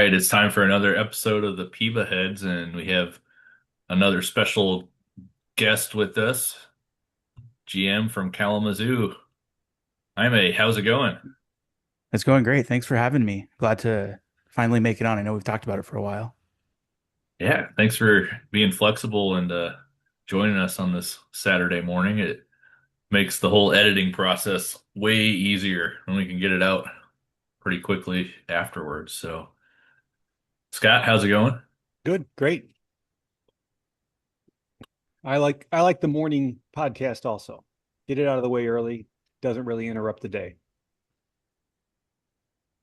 right, it's time for another episode of the PEBAheads, and we have another special guest with us, GM from Kalamazoo. Jaime, how's it going? It's going great. Thanks for having me. Glad to finally make it on. I know we've talked about it for a while. Yeah, thanks for being flexible and joining us on this Saturday morning. It makes the whole editing process way easier, and we can get it out pretty quickly afterwards. So, Scott, how's it going? Good, great. I like the morning podcast also. Get it out of the way early. Doesn't really interrupt the day.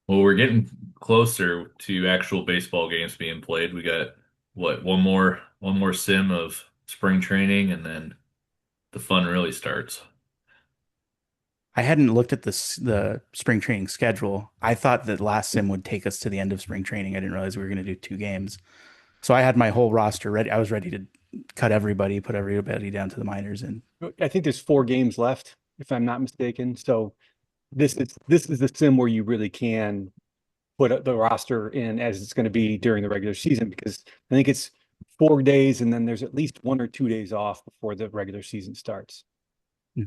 Well, we're getting closer to actual baseball games being played. We got what, one more sim of spring training and then the fun really starts. I hadn't looked at the spring training schedule. I thought that last sim would take us to the end of spring training. I didn't realize we were going to do two games. So I had my whole roster ready. I was ready to cut everybody, put everybody down to the minors, and I think there's 4 games left, if I'm not mistaken. So this is the sim where you really can put the roster in as it's going to be during the regular season because I think it's 4 days and then there's at least 1 or 2 days off before the regular season starts. yeah,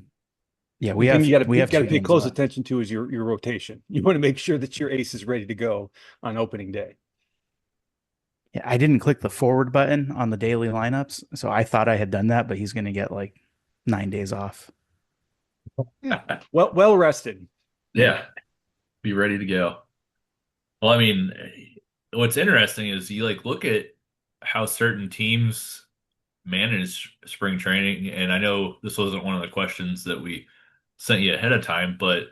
The thing we you have got to two pay games close left. attention to is your rotation. You want to make sure that your ace is ready to go on opening day. Yeah, I didn't click the forward button on the daily lineups, so I thought I had done that, but he's going to get like 9 days off. Yeah. Well rested. Yeah, be ready to go. Well, I mean, what's interesting is you like look at how certain teams manage spring training, and I know this wasn't one of the questions that we sent you ahead of time, but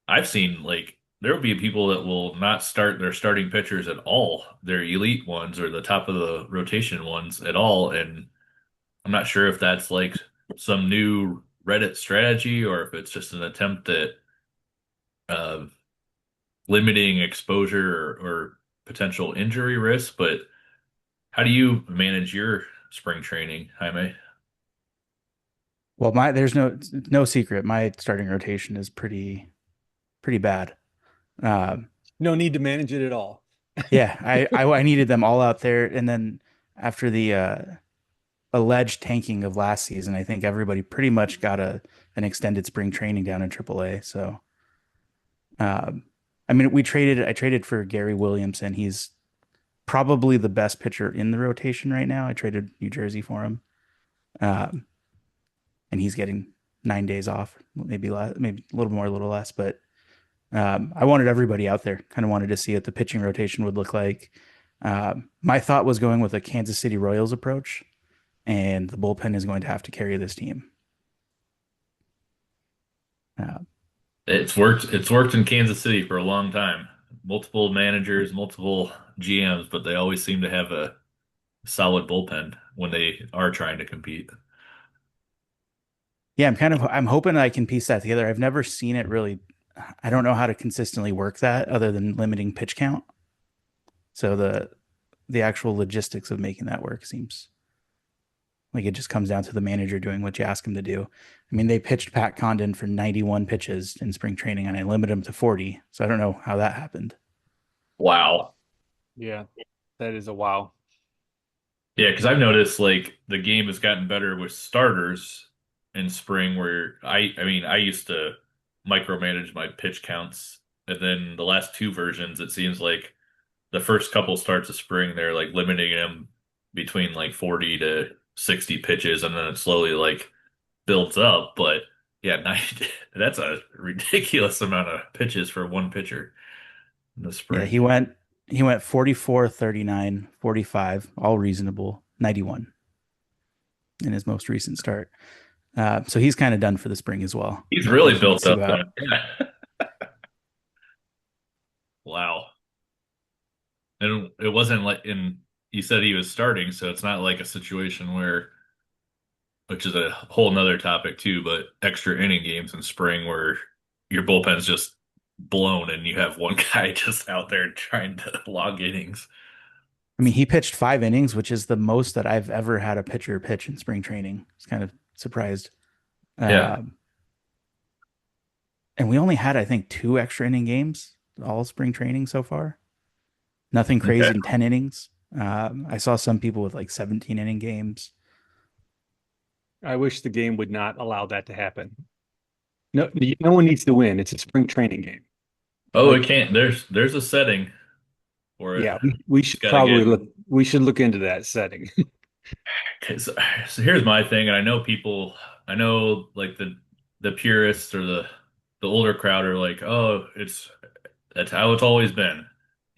I've seen like there will be people that will not start their starting pitchers at all, their elite ones or the top of the rotation ones at all. And I'm not sure if that's like some new Reddit strategy or if it's just an attempt at uh, limiting exposure or potential injury risk. But how do you manage your spring training, Jaime? Well, my there's no secret. My starting rotation is pretty bad. Um, No need to manage it at all. yeah, I needed them all out there, and then after the alleged tanking of last season, I think everybody pretty much got a an extended spring training down in AAA. So, um, I mean, I traded for Gary Williamson. He's probably the best pitcher in the rotation right now. I traded New Jersey for him, um, and he's getting 9 days off, maybe less, maybe a little more, a little less, but. I wanted everybody out there. Kind of wanted to see what the pitching rotation would look like. My thought was going with a Kansas City Royals approach, and the bullpen is going to have to carry this team. Uh, It's worked in Kansas City for a long time. Multiple managers, multiple GMs, but they always seem to have a solid bullpen when they are trying to compete. yeah, I'm hoping I can piece that together. I've never seen it really. I don't know how to consistently work that other than limiting pitch count. So the actual logistics of making that work seems like it just comes down to the manager doing what you ask him to do. I mean, they pitched Pat Condon for 91 pitches in spring training, and I limited him to 40. So I don't know how that happened. Wow. Yeah, that is a wow. Yeah, because I've noticed like the game has gotten better with starters in spring where I mean, I used to micromanage my pitch counts, and then the last two versions, it seems like the first couple starts of spring, they're like limiting them between like 40 to 60 pitches, and then it slowly like builds up. But yeah, that's a ridiculous amount of pitches for one pitcher in the Yeah, spring. he went 44, 39, 45, all reasonable, 91 in his most recent start. So he's kind of done for the spring as well. He's really We'll built see up what then. happens. Yeah. Wow. And it wasn't like in you said he was starting, so it's not like a situation where which is a whole nother topic too, but extra inning games in spring where your bullpen's just blown and you have one guy just out there trying to log innings. I mean, he pitched 5 innings, which is the most that I've ever had a pitcher pitch in spring training. I was kind of surprised. Yeah. Um, and we only had, I think, two extra inning games all spring training so far. Nothing Okay. crazy in 10 innings. I saw some people with like 17 inning games. I wish the game would not allow that to happen. No, no one needs to win. It's a spring training game. Oh, it Like, can't. There's a setting for it. yeah, we Just should gotta get. probably look. We should look into that setting. 'Cause here's my thing, and I know people. I know like the purists or the older crowd are like, oh, that's how it's always been.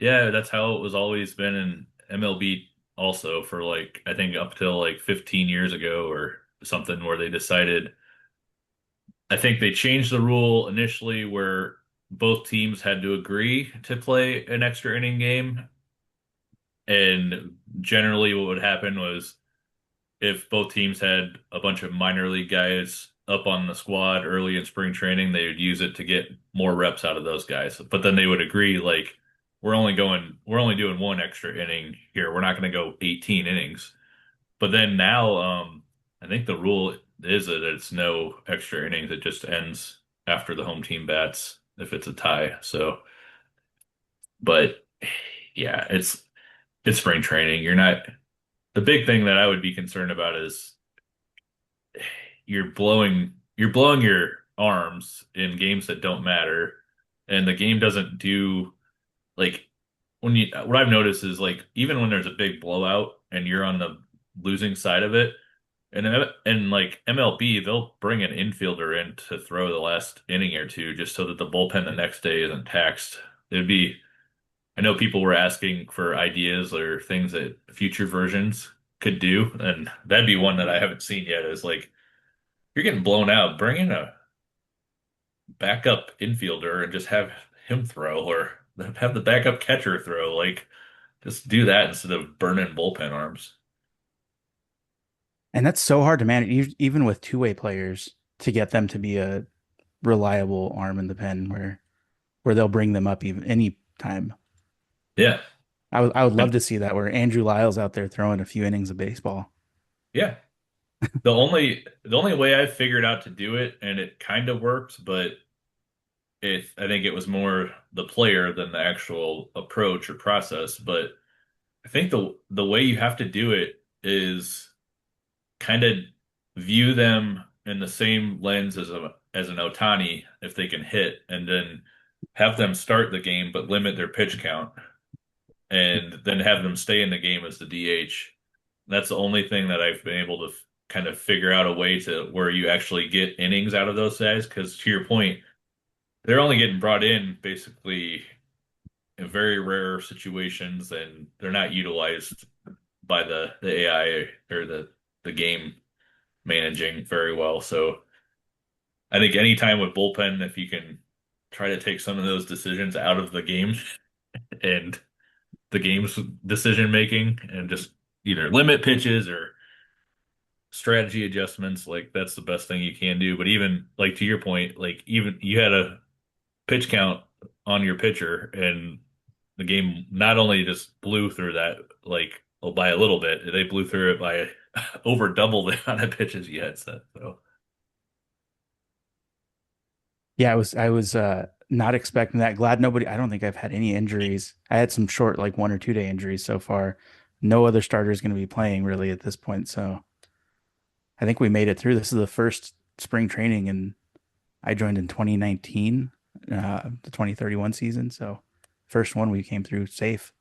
Yeah, that's how it was always been in MLB also for like I think up till like 15 years ago or something where they decided I think they changed the rule initially where both teams had to agree to play an extra inning game. And generally what would happen was if both teams had a bunch of minor league guys up on the squad early in spring training, they would use it to get more reps out of those guys. But then they would agree, like, we're only doing one extra inning here. We're not going to go 18 innings. But then now, I think the rule is that it's no extra innings. It just ends after the home team bats if it's a tie. So, but yeah, it's spring training. You're not, the big thing that I would be concerned about is you're blowing your arms in games that don't matter, and the game doesn't do like when you what I've noticed is like even when there's a big blowout and you're on the losing side of it, and like MLB, they'll bring an infielder in to throw the last inning or two just so that the bullpen the next day isn't taxed. It'd be I know people were asking for ideas or things that future versions could do, and that'd be one that I haven't seen yet. Is like you're getting blown out. Bring in a backup infielder and just have him throw, or have the backup catcher throw. Like, just do that instead of burning bullpen arms. And that's so hard to manage, even with two-way players, to get them to be a reliable arm in the pen where they'll bring them up even any time. Yeah, I would love to see that where Andrew Lyle's out there throwing a few innings of baseball. yeah. The only way I figured out to do it, and it kind of worked, but I think it was more the player than the actual approach or process. But I think the way you have to do it is kind of view them in the same lens as an Otani if they can hit, and then have them start the game but limit their pitch count, and then have them stay in the game as the DH. That's the only thing that I've been able to kind of figure out a way to where you actually get innings out of those guys. Because to your point, they're only getting brought in basically in very rare situations, and they're not utilized by the AI or the game managing very well. So I think anytime with bullpen, if you can try to take some of those decisions out of the game and the game's decision making and just either limit pitches or strategy adjustments, like that's the best thing you can do. But even like to your point, like even you had a pitch count on your pitcher and the game not only just blew through that like by a little bit, they blew through it by over double the amount of pitches you had set. So Yeah, I was not expecting that. Glad nobody, I don't think I've had any injuries. I had some short, like 1 or 2 day injuries so far. No other starter is going to be playing really at this point. So I think we made it through. This is the first spring training, and I joined in 2019, the 2031 season. So first one we came through safe.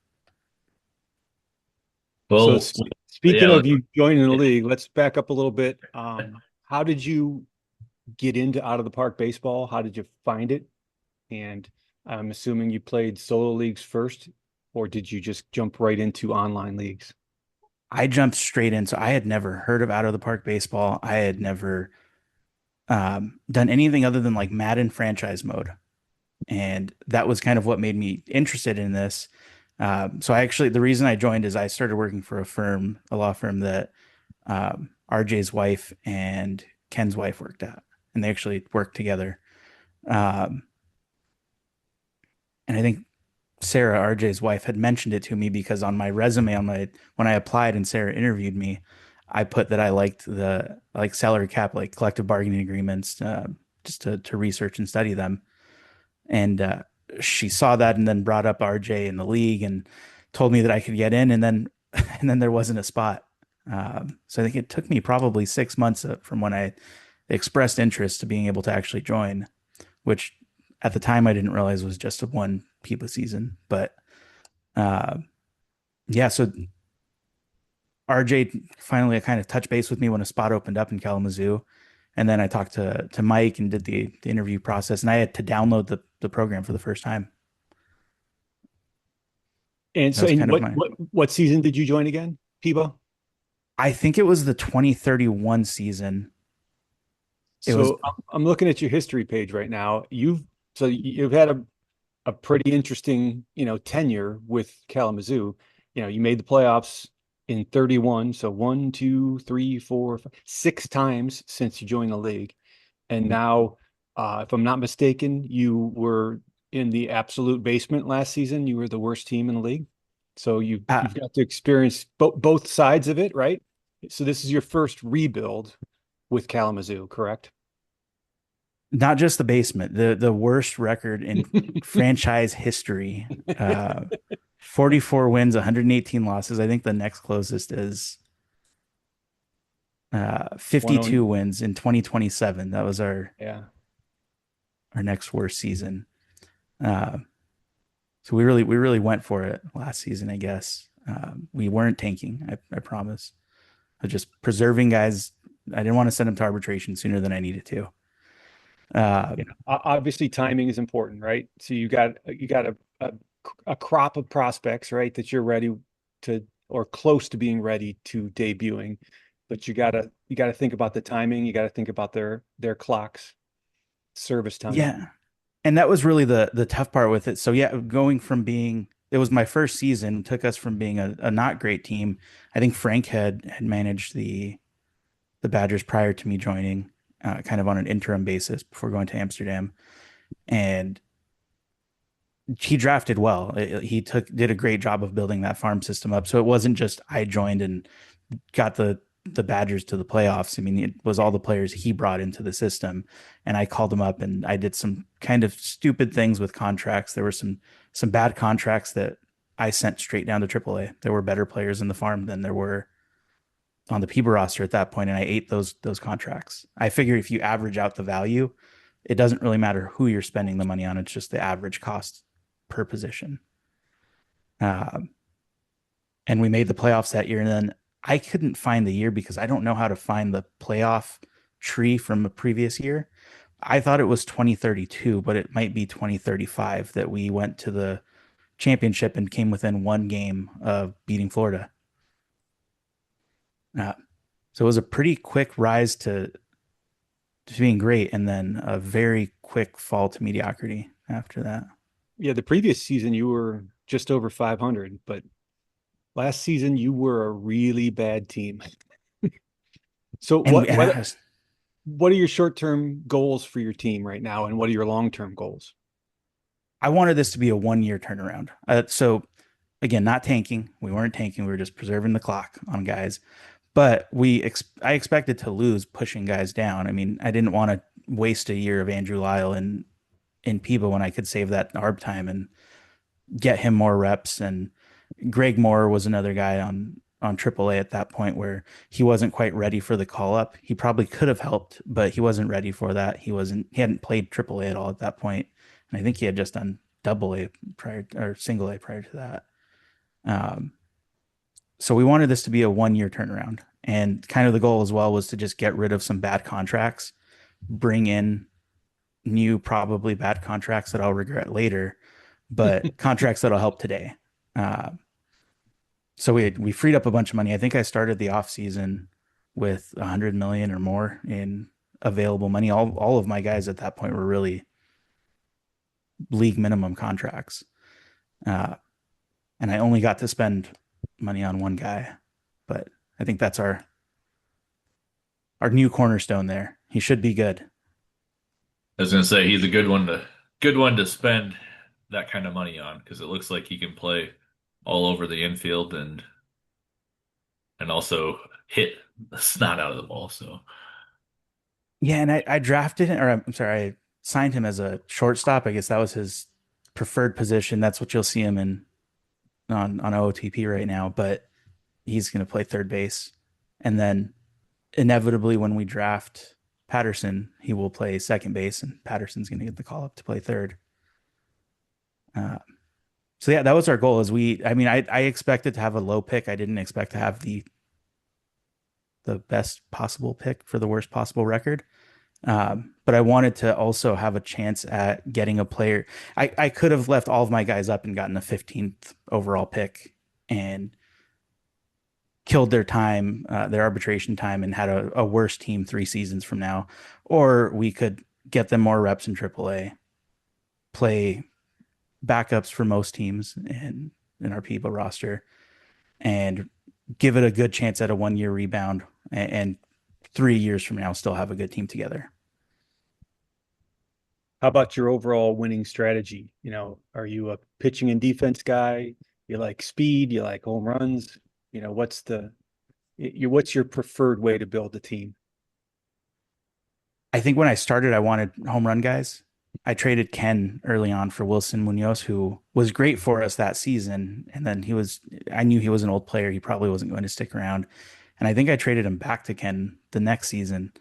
So well, speaking yeah, of you joining the league, let's back up a little bit. How did you get into out of the park baseball? How did you find it? And I'm assuming you played solo leagues first, or did you just jump right into online leagues? I jumped straight in. So I had never heard of out of the park baseball. I had never done anything other than like Madden franchise mode. And that was kind of what made me interested in this. So I actually, the reason I joined is I started working for a law firm that RJ's wife and Ken's wife worked at, and they actually worked together. Um, and I think Sarah, RJ's wife, had mentioned it to me because on my resume, when I applied and Sarah interviewed me, I put that I liked the like salary cap, like collective bargaining agreements, just to research and study them. And she saw that and then brought up RJ in the league, and told me that I could get in, and then and then there wasn't a spot. So I think it took me probably 6 months from when I expressed interest to being able to actually join, which at the time I didn't realize was just a one PEBA season. But uh, yeah, so RJ finally kind of touched base with me when a spot opened up in Kalamazoo. And then I talked to Mike and did the interview process, and I had to download the program for the first time. And That so, was and kind of my, what season did you join again, PEBA? I think it was the 2031 season. It was, So I'm looking at your history page right now. You've had a pretty interesting, tenure with Kalamazoo. You made the playoffs in 31, so one, two, three, four, five, 6 times since you joined the league. And now, if I'm not mistaken, you were in the absolute basement last season. You were the worst team in the league. So uh, you've got to experience both sides of it, right? So this is your first rebuild with Kalamazoo, correct? not just the basement, the worst record in franchise history. 44 wins, 118 losses. I think the next closest is 1-0. 52 wins in 2027. That was Yeah. our next worst season. Uh, so we really went for it last season, I guess. We weren't tanking, I promise. But just preserving guys. I didn't want to send them to arbitration sooner than I needed to. Uh, Obviously timing is important, right? So you got a crop of prospects, right, that you're ready to or close to being ready to debuting, but you gotta think about the timing. You got to think about their clocks, service time. yeah, and that was really the tough part with it. So yeah, going from being it was my first season, took us from being a not great team. I think Frank had managed the Badgers prior to me joining, kind of on an interim basis before going to Amsterdam, and he drafted well. He did a great job of building that farm system up. So it wasn't just I joined and got the Badgers to the playoffs. I mean, it was all the players he brought into the system, and I called him up and I did some kind of stupid things with contracts. There were some bad contracts that I sent straight down to AAA. There were better players in the farm than there were on the PEBA roster at that point, and I ate those contracts. I figure if you average out the value, it doesn't really matter who you're spending the money on. It's just the average cost per position. Um, and we made the playoffs that year. And then I couldn't find the year because I don't know how to find the playoff tree from a previous year. I thought it was 2032, but it might be 2035 that we went to the championship and came within one game of beating Florida. Uh, so it was a pretty quick rise to being great and then a very quick fall to mediocrity after that. Yeah, the previous season you were just over 500, but last season you were a really bad team. So And I was what are your short-term goals for your team right now, and what are your long-term goals? I wanted this to be a 1 year turnaround. So again, not tanking. We weren't tanking. We were just preserving the clock on guys. But I expected to lose pushing guys down. I mean, I didn't want to waste a year of Andrew Lyle in PEBA when I could save that ARB time and get him more reps. And Greg Moore was another guy on AAA at that point where he wasn't quite ready for the call up. He probably could have helped, but he wasn't ready for that. He hadn't played AAA at all at that point, and I think he had just done double A prior or single A prior to that. Um, so we wanted this to be a 1 year turnaround, and kind of the goal as well was to just get rid of some bad contracts, bring in new probably bad contracts that I'll regret later, but contracts that'll help today. Uh, so we freed up a bunch of money. I think I started the off season with 100 million or more in available money. All of my guys at that point were really league minimum contracts, uh, and I only got to spend money on one guy. But I think that's our new cornerstone there. He should be good. I was gonna say he's a good one to spend that kind of money on because it looks like he can play all over the infield and also hit the snot out of the ball. So Yeah, and I drafted him, or I'm sorry, I signed him as a shortstop. I guess that was his preferred position. That's what you'll see him in on OOTP right now, but he's going to play third base. And then inevitably, when we draft Patterson, he will play second base, and Patterson's going to get the call up to play third. Uh, so yeah, that was our goal. Is I mean, I expected to have a low pick. I didn't expect to have the best possible pick for the worst possible record. But I wanted to also have a chance at getting a player. I could have left all of my guys up and gotten a 15th overall pick and killed their time, their arbitration time, and had a worse team 3 seasons from now. Or we could get them more reps in AAA, play backups for most teams in our PEBA roster, and give it a good chance at a 1 year rebound, and 3 years from now still have a good team together. How about your overall winning strategy? Are you a pitching and defense guy? You like speed? You like home runs? What's your preferred way to build a team? I think when I started, I wanted home run guys. I traded Ken early on for Wilson Munoz, who was great for us that season. And then I knew he was an old player. He probably wasn't going to stick around. And I think I traded him back to Ken the next season.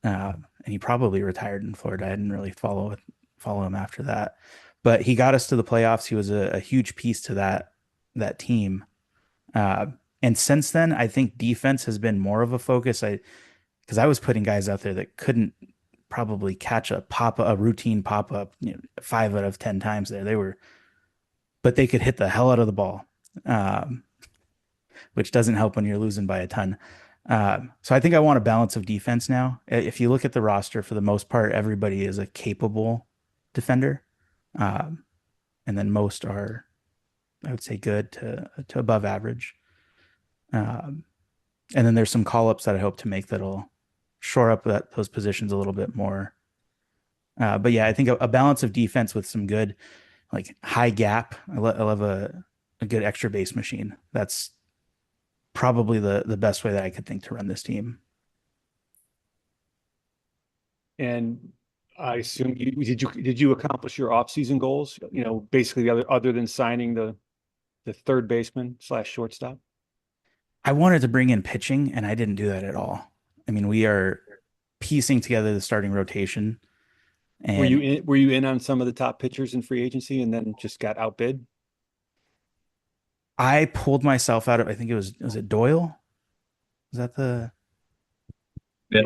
And he probably retired in Florida. I didn't really follow him after that. But he got us to the playoffs. He was a huge piece to that team. Uh, and since then, I think defense has been more of a focus. Because I was putting guys out there that couldn't probably catch a routine pop up, 5 out of 10 times there. But they could hit the hell out of the ball, um, which doesn't help when you're losing by a ton. So I think I want a balance of defense now. If you look at the roster, for the most part, everybody is a capable defender, um, and then most are, I would say, good to above average. Um, and then there's some call ups that I hope to make that'll shore up those positions a little bit more. But yeah, I think a balance of defense with some good, like high gap. I love a good extra base machine. That's probably the best way that I could think to run this team. And I assume did you accomplish your off-season goals? Basically other than signing the third baseman slash shortstop. I wanted to bring in pitching, and I didn't do that at all. I mean, we are piecing together the starting rotation, and Were you in on some of the top pitchers in free agency and then just got outbid? I pulled myself out of. I think was it Doyle? Is that the Yeah,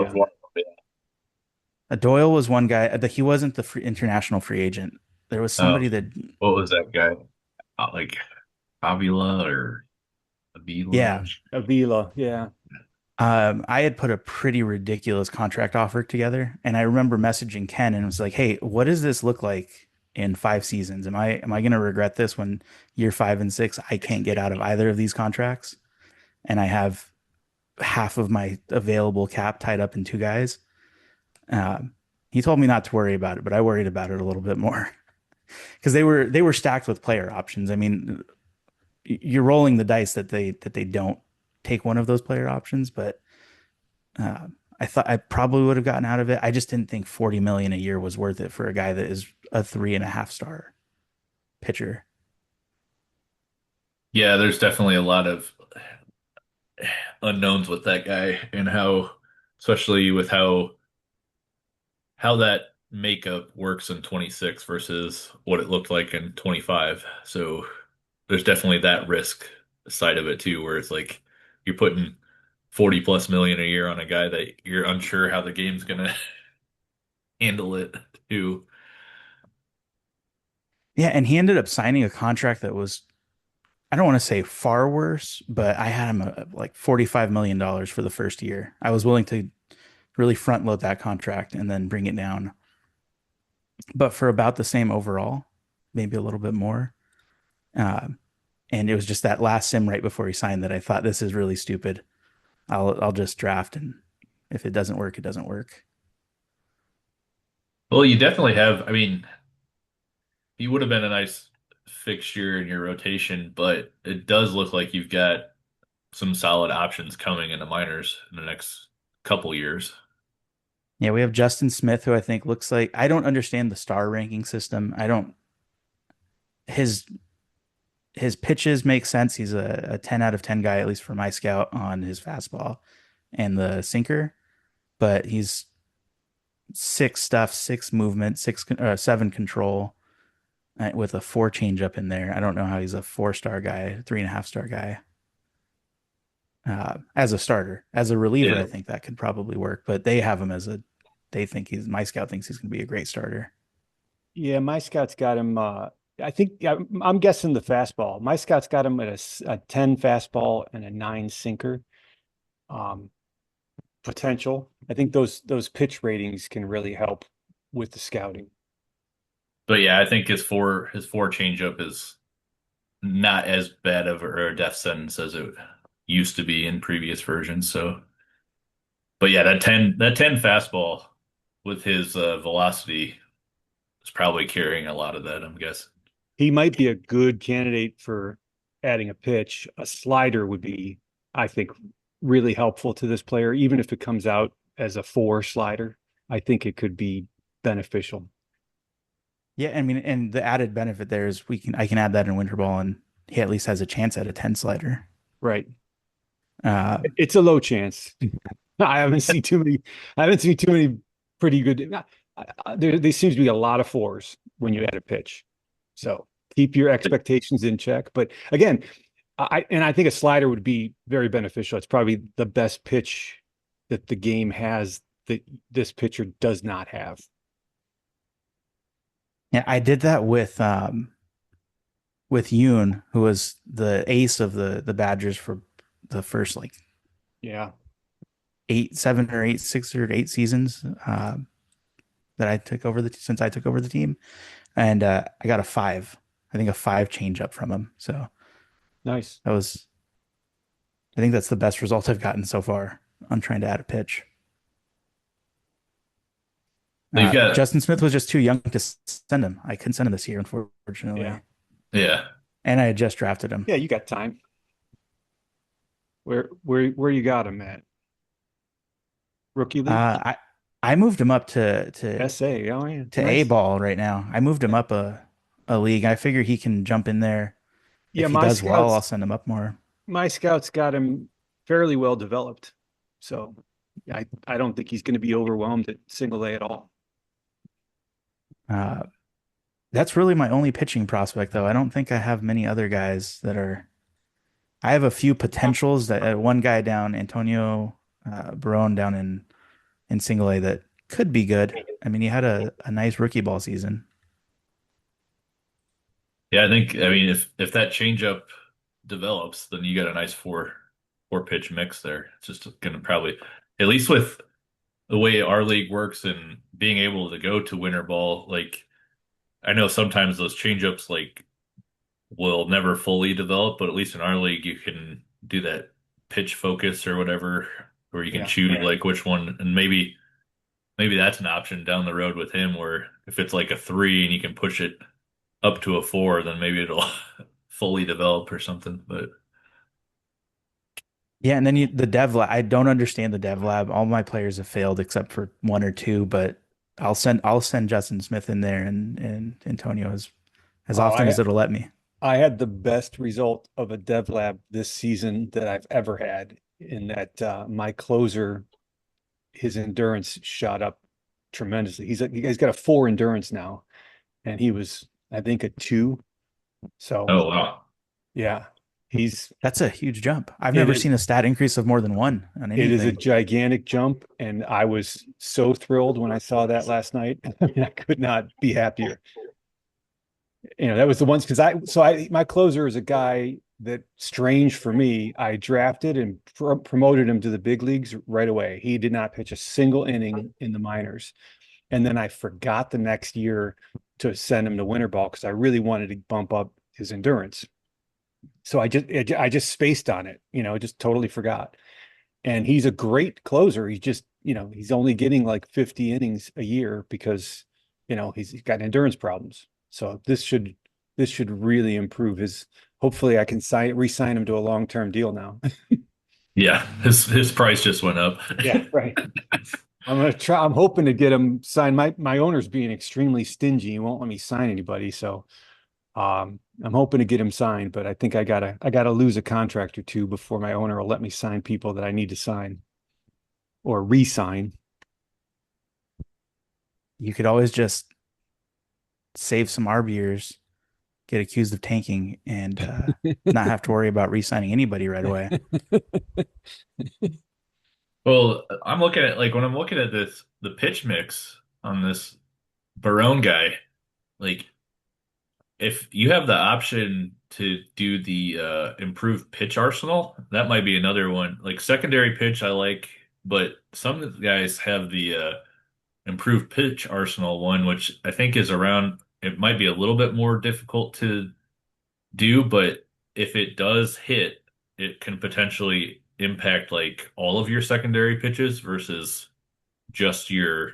Yeah. Doyle was one guy that he wasn't the international free agent. There was Oh, somebody that, what was that guy? Like Avila or yeah. Avila? Avila, yeah. I had put a pretty ridiculous contract offer together, and I remember messaging Ken and was like, "Hey, what does this look like in 5 seasons? Am I going to regret this when year 5 and 6 I can't get out of either of these contracts, and I have half of my available cap tied up in 2 guys?" Um, he told me not to worry about it, but I worried about it a little bit more because they were stacked with player options. I mean, you're rolling the dice that they don't take one of those player options, but I thought I probably would have gotten out of it. I just didn't think 40 million a year was worth it for a guy that is a 3.5 star pitcher. Yeah, there's definitely a lot of unknowns with that guy and how, especially with how that makeup works in 26 versus what it looked like in 25. So there's definitely that risk side of it too, where it's like you're putting 40 plus million a year on a guy that you're unsure how the game's gonna handle it too. Yeah, and he ended up signing a contract that was, I don't want to say far worse, but I had him like $45 million for the first year. I was willing to really front load that contract and then bring it down, but for about the same overall, maybe a little bit more. Um, and it was just that last sim right before he signed that I thought, this is really stupid. I'll just draft, and if it doesn't work, it doesn't work. Well, you definitely have, I mean, he would have been a nice fixture in your rotation, but it does look like you've got some solid options coming in the minors in the next couple years. Yeah, we have Justin Smith, who I think looks like, I don't understand the star ranking system. I don't his his pitches make sense. He's a 10 out of 10 guy, at least for my scout, on his fastball and the sinker, but he's six stuff, six movement, seven control with a four changeup in there. I don't know how he's a 4-star guy, 3.5-star guy. As a starter, as a reliever, Yeah. I think that could probably work, but they have him as a, they think my scout thinks he's going to be a great starter. Yeah, my scout's got him. I think I'm guessing the fastball. My scout's got him at a 10 fastball and a 9 sinker. Um, Potential. I think those pitch ratings can really help with the scouting. But yeah, I think his four changeup is not as bad of a death sentence as it used to be in previous versions. So, but yeah, that ten fastball with his velocity is probably carrying a lot of that, I'm guessing. He might be a good candidate for adding a pitch. A slider would be, I think, really helpful to this player, even if it comes out as a 4 slider. I think it could be beneficial. Yeah, I mean, and the added benefit there is I can add that in winter ball, and he at least has a chance at a 10 slider. Right. Uh, It's a low chance. I haven't seen too many. I haven't seen too many pretty good. There seems to be a lot of 4s when you add a pitch. So keep your expectations in check. But again, I think a slider would be very beneficial. It's probably the best pitch that the game has that this pitcher does not have. yeah, I did that with Yoon, who was the ace of the Badgers for the first like Yeah. 6 or 8 seasons that I took over since I took over the team, and I got a 5. I think a 5 changeup from him. So Nice. that was, I think that's the best result I've gotten so far on trying to add a pitch. You've got Justin Smith was just too young to send him. I couldn't send him this year, unfortunately. Yeah. yeah. And I had just drafted him. Yeah, you got time. Where you got him at? Rookie league? I moved him up to SA. Oh yeah. to A Nice. ball right now. I moved him up a league. I figure he can jump in there. Yeah, If he does well, I'll send him up more. my scouts got him fairly well developed. So I don't think he's going to be overwhelmed at single A at all. Uh, that's really my only pitching prospect, though. I don't think I have many other guys that are. I have a few potentials. That one guy down, Antonio Barone down in single A that could be good. I mean, he had a nice rookie ball season. Yeah, I mean if that changeup develops, then you got a nice four pitch mix there. It's just gonna probably, at least with the way our league works and being able to go to winter ball, like I know sometimes those changeups like will never fully develop, but at least in our league you can do that pitch focus or whatever, where you can Yeah. choose like which one, and maybe that's an option down the road with him where if it's like a 3 and you can push it up to a 4, then maybe it'll fully develop or something. But Yeah, and then the dev lab. I don't understand the dev lab. All my players have failed except for one or two, but I'll send Justin Smith in there and Antonio as Oh, often as it'll let me. I had the best result of a dev lab this season that I've ever had in that my closer, his endurance shot up tremendously. He's got a 4 endurance now, and he was, I think, a 2. So oh wow. yeah, he's That's a huge jump. I've it never is seen a stat increase of more than 1 on it is a anything. gigantic jump, and I was so thrilled when I saw that last night. I mean, I could not be happier. That was the ones because my closer is a guy that, strange for me, I drafted and promoted him to the big leagues right away. He did not pitch a single inning in the minors, and then I forgot the next year to send him to winter ball because I really wanted to bump up his endurance. So I just spaced on it, just totally forgot. And he's a great closer. He's just, he's only getting like 50 innings a year because, he's got endurance problems. So this should really improve his. Hopefully, I can re-sign him to a long-term deal now. Yeah, his price just went up. Yeah, right. I'm gonna try. I'm hoping to get him signed. My owner's being extremely stingy. He won't let me sign anybody. So I'm hoping to get him signed, but I think I gotta lose a contract or two before my owner will let me sign people that I need to sign or re-sign. You could always just save some RBers, get accused of tanking, and not have to worry about re-signing anybody right away. Well, I'm looking at like when I'm looking at this the pitch mix on this Barone guy, like if you have the option to do the improved pitch arsenal, that might be another one. Like secondary pitch I like, but some guys have the improved pitch arsenal one, which I think is around it might be a little bit more difficult to do, but if it does hit, it can potentially impact like all of your secondary pitches versus just your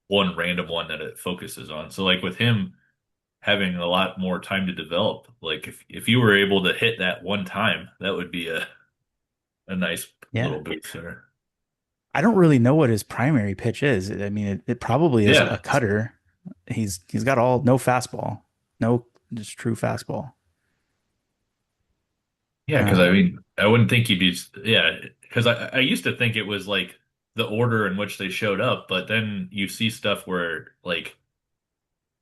one random one that it focuses on. So like with him having a lot more time to develop, like if you were able to hit that one time, that would be a nice Yeah. little boost there. I don't really know what his primary pitch is. I mean, it probably is a Yeah. cutter. He's got all no fastball, no just true fastball. Yeah, because I Uh, mean, I wouldn't think he'd be, yeah, because I used to think it was like the order in which they showed up, but then you see stuff where like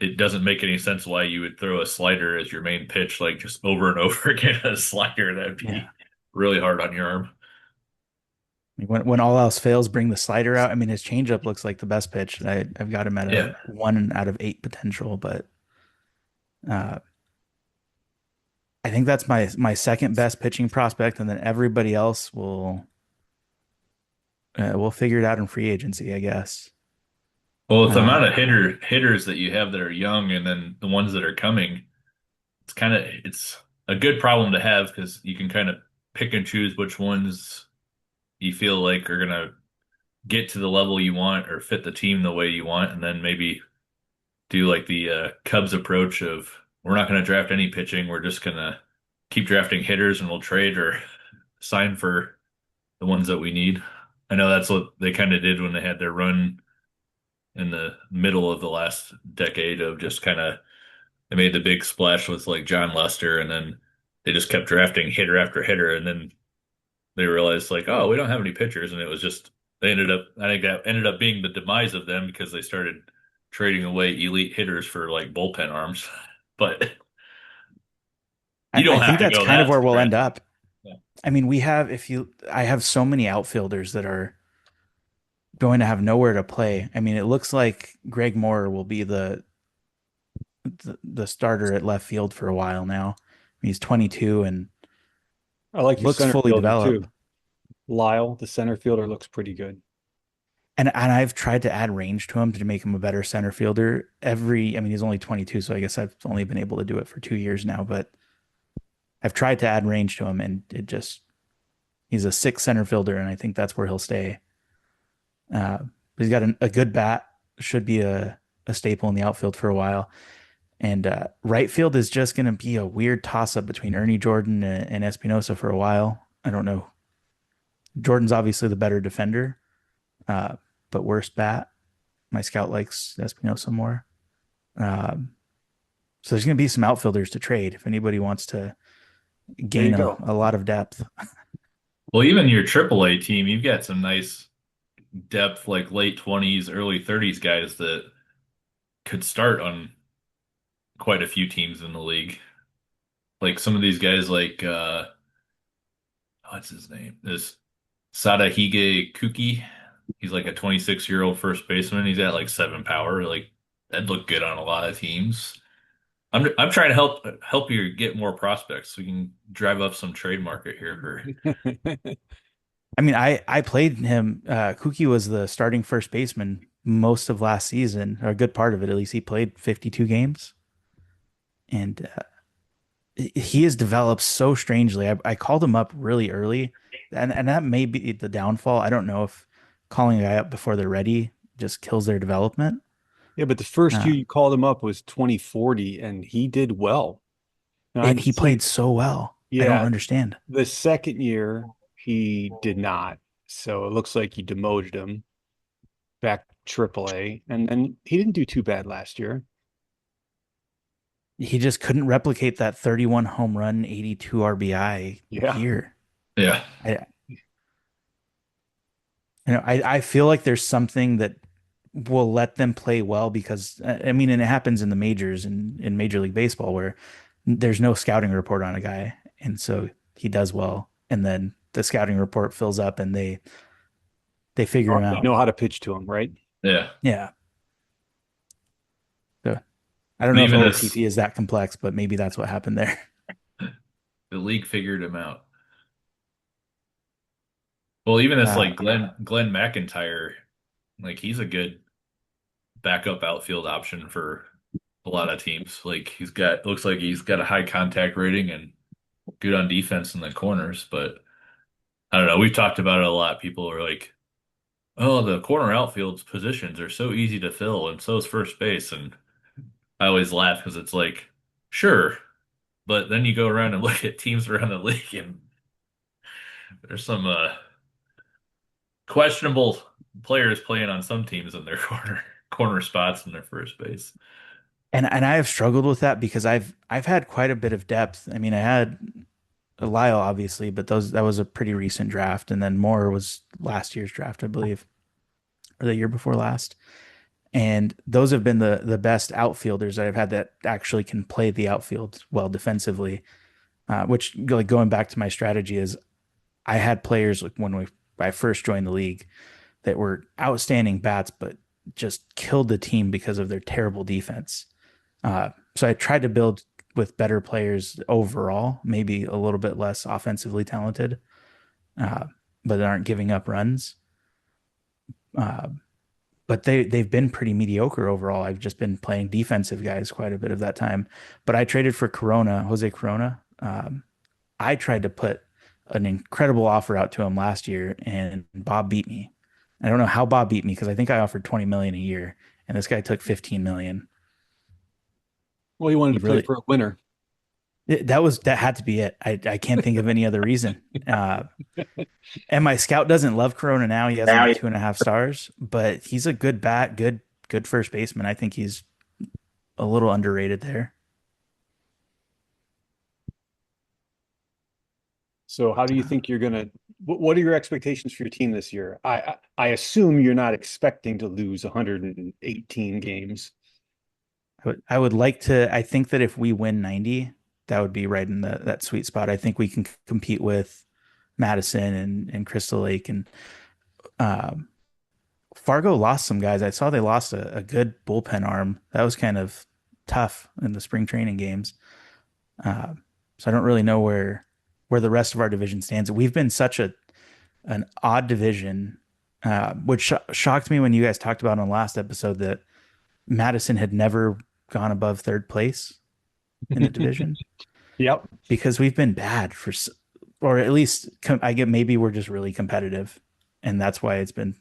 it doesn't make any sense why you would throw a slider as your main pitch, like just over and over again, a slider. That'd yeah. be really hard on your arm. When all else fails, bring the slider out. I mean, his changeup looks like the best pitch. I've got him at a Yeah. 1 out of 8 potential, but uh, I think that's my second best pitching prospect, and then everybody else will we'll figure it out in free agency, I guess. Well, with the Uh, amount of hitters that you have that are young and then the ones that are coming, it's a good problem to have because you can kind of pick and choose which ones you feel like are gonna get to the level you want or fit the team the way you want, and then maybe do like the Cubs approach of we're not going to draft any pitching, we're just going to keep drafting hitters and we'll trade or sign for the ones that we need. I know that's what they kind of did when they had their run in the middle of the last decade of just kind of they made the big splash with like John Lester and then they just kept drafting hitter after hitter and then they realized like, oh, we don't have any pitchers, and it was just they ended up. I think that ended up being the demise of them because they started trading away elite hitters for like bullpen arms. But you I don't have think to that's go kind of that where we'll end drastic. up. Yeah. I mean, I have so many outfielders that are going to have nowhere to play. I mean, it looks like Greg Moore will be the starter at left field for a while now. He's 22 and I like your looks center fully fielder developed. too. Lyle, the center fielder, looks pretty good. And I've tried to add range to him to make him a better center fielder. I mean, he's only 22, so I guess I've only been able to do it for 2 years now, but I've tried to add range to him and he's a six center fielder, and I think that's where he'll stay. But he's got a good bat, should be a staple in the outfield for a while. And right field is just going to be a weird toss up between Ernie Jordan and Espinosa for a while. I don't know. Jordan's obviously the better defender, uh, but worse bat. My scout likes Espinosa more. Um, so there's going to be some outfielders to trade if anybody wants to There you gain go. a lot of depth. Well, even your AAA team, you've got some nice depth, like late 20s, early 30s guys that could start on quite a few teams in the league. Like some of these guys, like what's his name? This Sadahige Kuki. He's like a 26-year-old first baseman. He's at like 7 power. Like that'd look good on a lot of teams. I'm trying to help you get more prospects so we can drive up some trade market here for. I mean, I played him. Kuki was the starting first baseman most of last season, or a good part of it. At least he played 52 games, and he has developed so strangely. I called him up really early, and that may be the downfall. I don't know if calling a guy up before they're ready just kills their development. Yeah, but the first Uh, year you called him up was 2040 and he did well. Now I and could he played see, so well. I don't yeah, understand. the second year he did not. So it looks like you demoted him back to AAA. And he didn't do too bad last year. he just couldn't replicate that 31 home run, 82 RBI Yeah. year. Yeah. I, I feel like there's something that will let them play well because I mean, and it happens in the majors and in Major League Baseball where there's no scouting report on a guy, and so he does well, and then the scouting report fills up and they figure him They out. know how to pitch to him, right? Yeah. Yeah. So I don't And know if even this, OOTP is that complex, but maybe that's what happened there. the league figured him out. Well, even this Uh, like Glenn McIntyre, like he's a good backup outfield option for a lot of teams. Like looks like he's got a high contact rating and good on defense in the corners, but I don't know. We've talked about it a lot. People are like, "Oh, the corner outfield's positions are so easy to fill, and so is first base." And I always laugh because it's like, sure, but then you go around and look at teams around the league, and there's some questionable players playing on some teams in their corner spots in their first base. and I have struggled with that because I've had quite a bit of depth. I mean, I had Lyle obviously, but those that was a pretty recent draft, and then Moore was last year's draft, I believe, or the year before last. And those have been the best outfielders that I've had that actually can play the outfield well defensively. Which like going back to my strategy is I had players like I first joined the league that were outstanding bats, but just killed the team because of their terrible defense. So I tried to build with better players overall, maybe a little bit less offensively talented, uh, but they aren't giving up runs. Uh, but they've been pretty mediocre overall. I've just been playing defensive guys quite a bit of that time. But I traded for Jose Corona. I tried to put an incredible offer out to him last year, and Bob beat me. I don't know how Bob beat me because I think I offered 20 million a year, and this guy took 15 million. Well, he wanted He to play really for a winner. that had to be it. I can't think of any other reason. And my scout doesn't love Corona now. He has him Now at he 2.5 stars, but he's a good bat, good first baseman. I think he's a little underrated there. So how do you think you're gonna, what are your expectations for your team this year? I assume you're not expecting to lose 118 games. I would like to. I think that if we win 90, that would be right in that sweet spot. I think we can compete with Madison and Crystal Lake and um, Fargo lost some guys. I saw they lost a good bullpen arm. That was kind of tough in the spring training games. Uh, so I don't really know where the rest of our division stands. We've been such an odd division, which shocked me when you guys talked about on the last episode that Madison had never gone above third place in the division Yep. because we've been bad or at least I get maybe we're just really competitive, and that's why it's been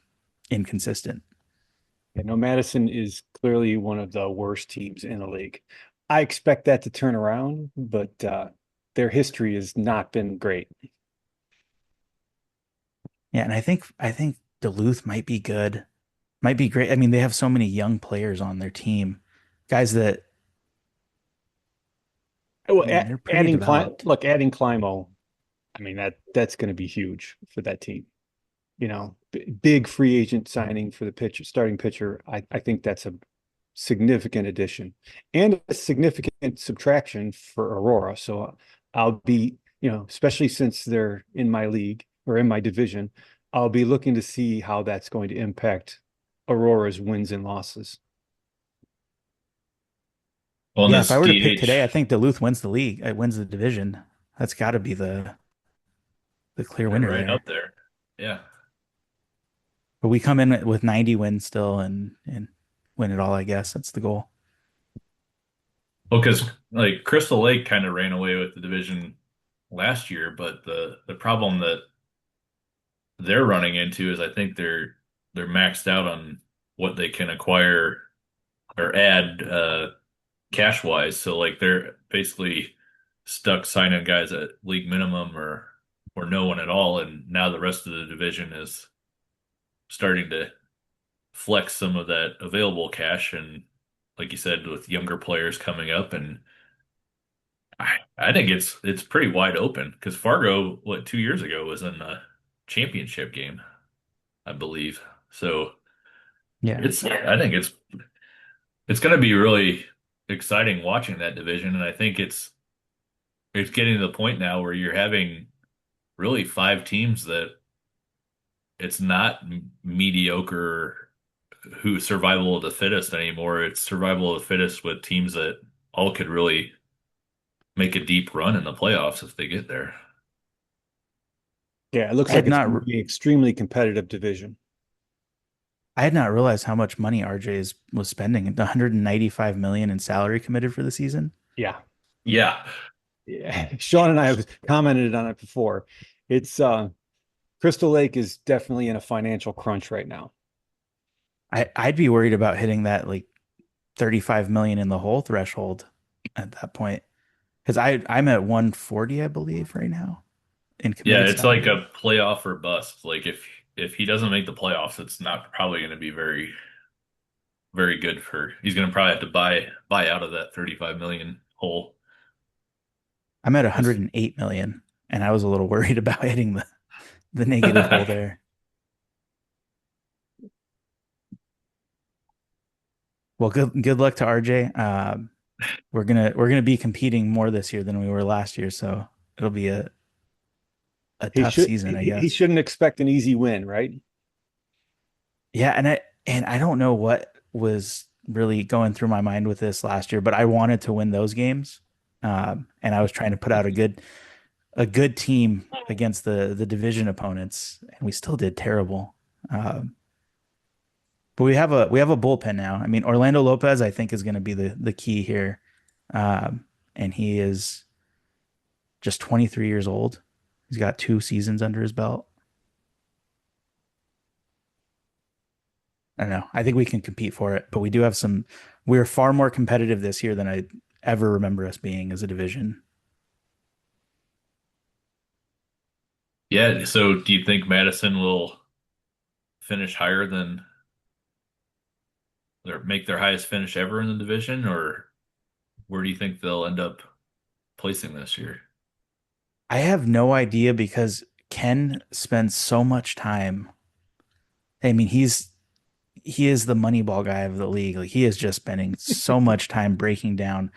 inconsistent. You know, Madison is clearly one of the worst teams in the league. I expect that to turn around, but their history has not been great. Yeah, and I think Duluth might be good, might be great. I mean, they have so many young players on their team, guys that Well, I mean they're pretty adding developed. Adding Climo, I mean that's going to be huge for that team. You know, big free agent signing for the starting pitcher. I think that's a significant addition and a significant subtraction for Aurora. So I'll be, you know, especially since they're in my league or in my division, I'll be looking to see how that's going to impact Aurora's wins and losses. on Yeah, if this I were to pick today, I DH. think Duluth wins the league. It wins the division. That's got to be the clear They're winner right up there. there. Yeah. But we come in with 90 wins still and win it all, I guess. That's the goal. Well, because like Crystal Lake kind of ran away with the division last year, but the problem that they're running into is I think they're maxed out on what they can acquire or add cash wise. So like they're basically stuck signing guys at league minimum or no one at all, and now the rest of the division is starting to flex some of that available cash and like you said with younger players coming up and I think it's pretty wide open because Fargo, what, 2 years ago was in the championship game, I believe. So Yeah. I think it's going to be really exciting watching that division, and I think it's getting to the point now where you're having really five teams that it's not mediocre who survival of the fittest anymore. It's survival of the fittest with teams that all could really make a deep run in the playoffs if they get there. Yeah, it looks I like had it's not going to be an extremely competitive division. I had not realized how much money was spending. 195 million in salary committed for the season. Yeah. Yeah. Yeah. Sean and I have commented on it before. It's Crystal Lake is definitely in a financial crunch right now. I'd be worried about hitting that like 35 million in the hole threshold at that point. Because I'm at 140, I believe, right now in Yeah, committed it's like salary. a playoff or bust. Like if he doesn't make the playoffs, it's not probably going to be very good for he's going to probably have to buy out of that 35 million hole. I'm at Just 108 million, and I was a little worried about hitting the negative hole there. Well, good luck to RJ. We're gonna be competing more this year than we were last year, so it'll be a He tough should season, I he guess. shouldn't expect an easy win, right? Yeah, and I don't know what was really going through my mind with this last year, but I wanted to win those games, and I was trying to put out a good team against the division opponents, and we still did terrible. Um, but we have a bullpen now. I mean, Orlando Lopez, I think, is going to be the key here, and he is just 23 years old. He's got 2 seasons under his belt. I don't know. I think we can compete for it, but we do have some. We're far more competitive this year than I ever remember us being as a division. yeah, so do you think Madison will finish higher than or make their highest finish ever in the division, or where do you think they'll end up placing this year? I have no idea because Ken spends so much time. I mean, he is the Moneyball guy of the league. Like he is just spending so much time breaking down.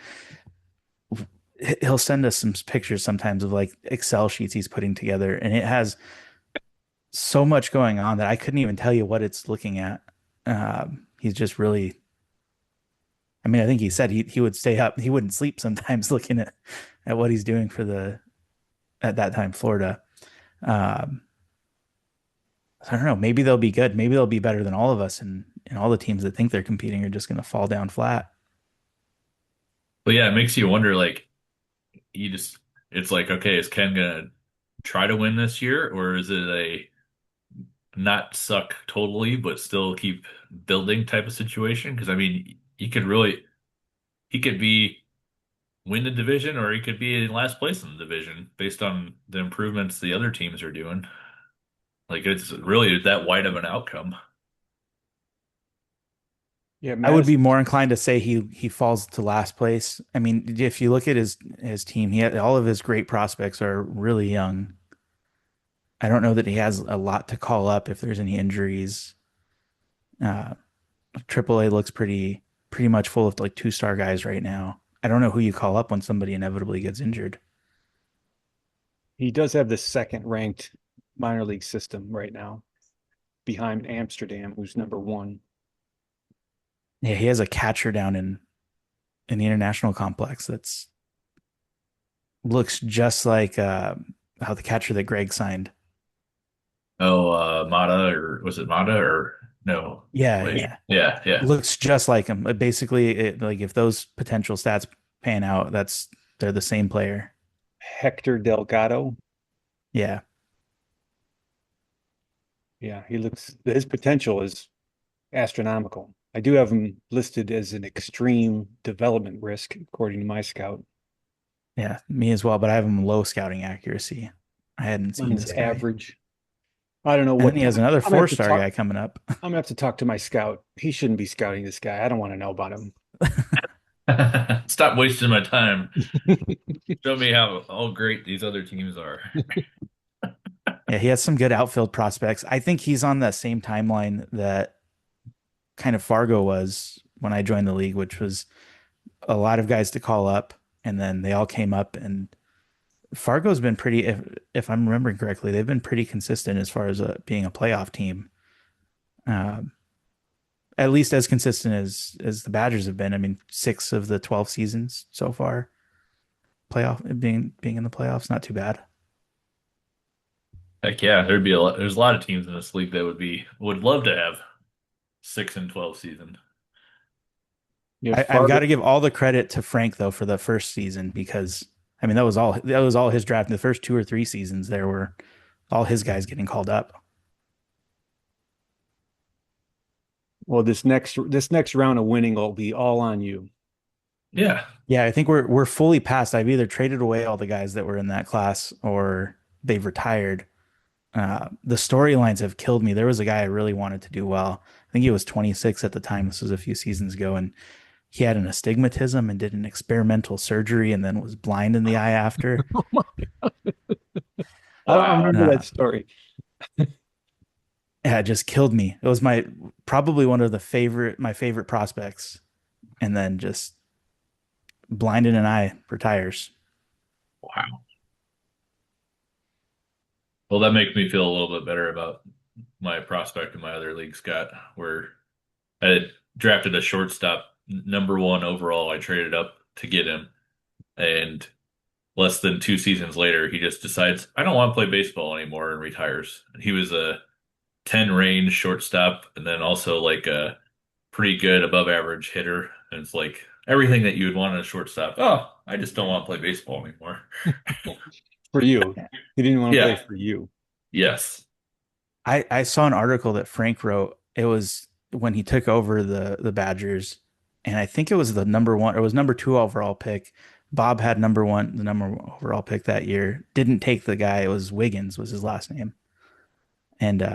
He'll send us some pictures sometimes of like Excel sheets he's putting together, and it has so much going on that I couldn't even tell you what it's looking at. He's just really. I mean, I think he said he would stay up. He wouldn't sleep sometimes looking at what he's doing for the at that time Florida. Um, I don't know. Maybe they'll be good. Maybe they'll be better than all of us, and all the teams that think they're competing are just going to fall down flat. But yeah, it makes you wonder, like, you just, it's like, okay, is Ken gonna try to win this year, or is it a not suck totally, but still keep building type of situation? Because I mean, he could be win the division, or he could be in last place in the division based on the improvements the other teams are doing. Like, it's really that wide of an outcome. Yeah, I would be Madison. more inclined to say he falls to last place. I mean, if you look at his team, he had all of his great prospects are really young. I don't know that he has a lot to call up if there's any injuries. Uh, AAA looks pretty much full of like 2-star guys right now. I don't know who you call up when somebody inevitably gets injured. He does have the second ranked minor league system right now behind Amsterdam, who's number one. Yeah, he has a catcher down in the international complex that's looks just like how the catcher that Greg signed. Oh, Mata, or was it Mata, or no? Yeah, Wait, yeah. yeah. Looks just like him. Basically, like if those potential stats pan out, they're the same player. Hector Delgado. Yeah, Yeah, he looks his potential is astronomical. I do have him listed as an extreme development risk, according to my scout. yeah, me as well. But I have him low scouting accuracy. I hadn't seen Mine's this guy. average. I don't know And then what he has another I'm gonna have to 4-star talk. guy coming up. I'm gonna have to talk to my scout. He shouldn't be scouting this guy. I don't want to know about him. Stop wasting my time. Show me how great these other teams are. Yeah, he has some good outfield prospects. I think he's on that same timeline that kind of Fargo was when I joined the league, which was a lot of guys to call up, and then they all came up. And Fargo's been pretty, if I'm remembering correctly, they've been pretty consistent as far as being a playoff team. Um, at least as consistent as the Badgers have been. I mean, 6 of the 12 seasons so far, playoff being in the playoffs, not too bad. Heck yeah, there's a lot of teams in this league that would love to have 6 and 12 season. Yeah, I've got Fargo. to give all the credit to Frank though for the first season because I mean that was all his draft. In the first 2 or 3 seasons, there were all his guys getting called up. Well, this next round of winning will be all on you. Yeah. Yeah, I think we're fully past. I've either traded away all the guys that were in that class or they've retired. The storylines have killed me. There was a guy I really wanted to do well. I think he was 26 at the time. This was a few seasons ago, and he had an astigmatism and did an experimental surgery and then was blind in the eye after. I don't Wow. remember that story. Yeah, it just killed me. It was my probably one of my favorite prospects, and then just blind in an eye retires. Wow. Well, that makes me feel a little bit better about my prospect in my other league, Scott, where I had drafted a shortstop, number one overall. I traded up to get him, and less than 2 seasons later, he just decides, I don't want to play baseball anymore and retires. He was a 10 range shortstop and then also like a pretty good above average hitter. And it's like everything that you would want in a shortstop. Oh, I just don't want to play baseball anymore. For you. He didn't want to play Yeah. for you. Yes. I saw an article that Frank wrote. It was when he took over the Badgers, and I think it was the number one, or it was number two overall pick. Bob had number one, the number one overall pick that year. Didn't take the guy. It was Wiggins was his last name, and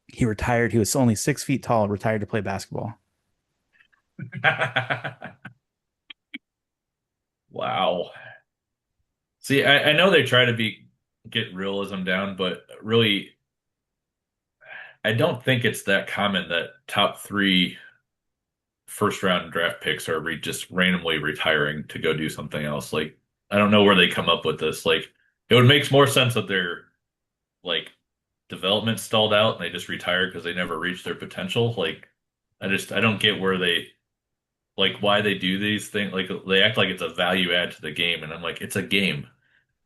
he retired. He was only 6 feet tall. Retired to play basketball. Wow. See, I know they try to get realism down, but really, I don't think it's that common that top three first round draft picks are just randomly retiring to go do something else. Like, I don't know where they come up with this. Like, it would make more sense that their like development stalled out and they just retired because they never reached their potential. Like, I don't get where they like why they do these things. Like, they act like it's a value add to the game, and I'm like, it's a game.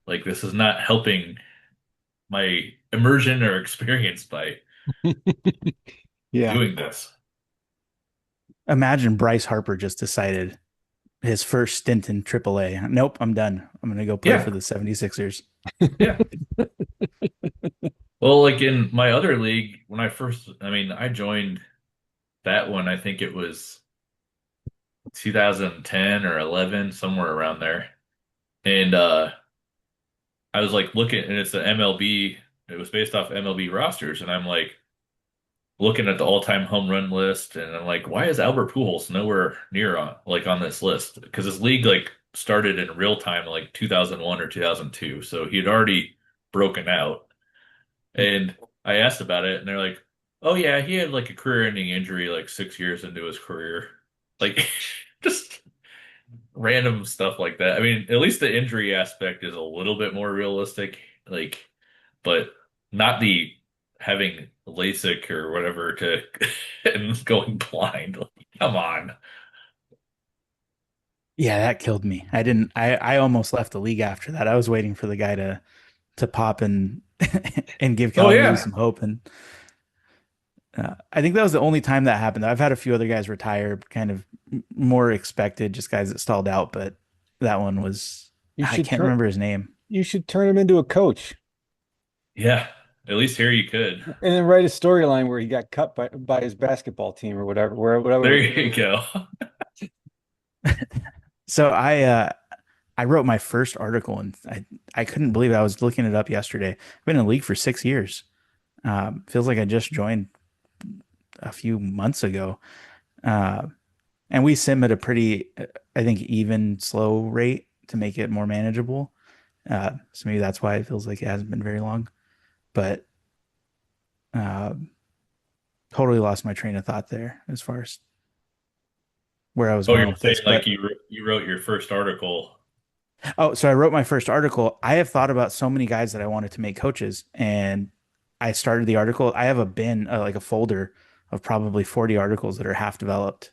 Like, this is not helping my immersion or experience by Yeah. doing this. Imagine Bryce Harper just decided his first stint in AAA. Nope, I'm done. I'm going to go play for Yeah, the 76ers. yeah. Well, like in my other league, when I mean, I joined that one, I think it was 2010 or 11, somewhere around there. And I was like looking, and it's the MLB, it was based off MLB rosters, and I'm like looking at the all-time home run list, and I'm like, why is Albert Pujols nowhere near on this list? Because this league like started in real time like 2001 or 2002, so he had already broken out. And I asked about it, and they're like, "Oh yeah, he had like a career-ending injury like 6 years into his career." Like just random stuff like that. I mean, at least the injury aspect is a little bit more realistic, like, but not the having LASIK or whatever to and going blind. Like, come on. Yeah, that killed me. I didn't. I almost left the league after that. I was waiting for the guy to pop and and give Oh Kalamazoo yeah. some hope. And I think that was the only time that happened. I've had a few other guys retire, kind of more expected, just guys that stalled out. But that one was You I should can't turn remember his name. you should turn him into a coach Yeah. At least here you could. and then write a storyline where he got cut by his basketball team or whatever, There whatever. you go. So I wrote my first article, and I couldn't believe it. I was looking it up yesterday. I've been in the league for 6 years. Feels like I just joined a few months ago. Uh, And we sim at a pretty, I think, even slow rate to make it more manageable. So maybe that's why it feels like it hasn't been very long. But uh, totally lost my train of thought there as far as where I was Oh, you're going with saying this. like But you wrote your first article. oh, so I wrote my first article. I have thought about so many guys that I wanted to make coaches, and I started the article. I have a bin, like a folder of probably 40 articles that are half developed.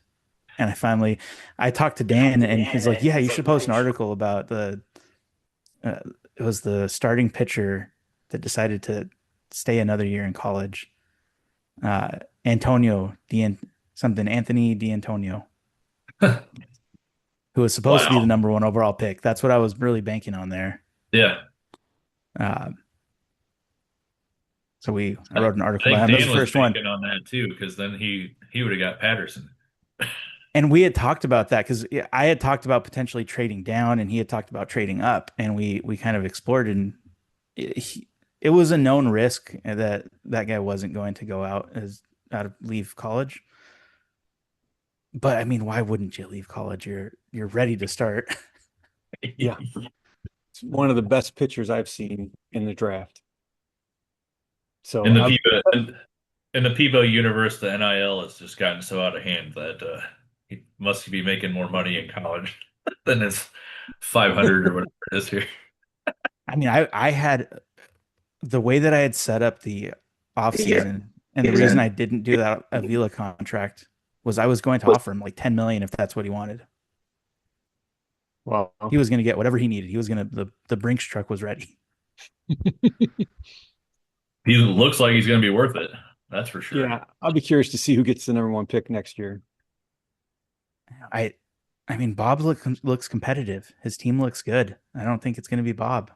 And I talked to Dan, and he's like, "Yeah, you should post an article about uh, it was the starting pitcher that decided to stay another year in college, Antonio something Anthony D'Antonio, who was supposed to be the Wow. number one overall pick. That's what I was really banking on there. Yeah. Uh, so I I wrote an article about think him. It was Dan the was first one. banking on that too, because then he would have got Patterson. And we had talked about that because I had talked about potentially trading down, and he had talked about trading up, and we kind of explored, and it was a known risk that that guy wasn't going to go out of leave college. But I mean, why wouldn't you leave college? You're ready to start. Yeah, it's one of the best pitchers I've seen in the draft. So In the I, PEBA universe, the NIL has just gotten so out of hand that he must be making more money in college than his 500 or whatever it is here. I mean, I had the way that I had set up the off season, and the reason I didn't do that Avila contract was I was going to offer him like 10 million if that's what he wanted. well, He was going to get whatever he needed. He was going to the Brinks truck was ready. He looks like he's going to be worth it. That's for sure. yeah, I'll be curious to see who gets the number one pick next year. I I mean, looks competitive. His team looks good. I don't think it's going to be Bob.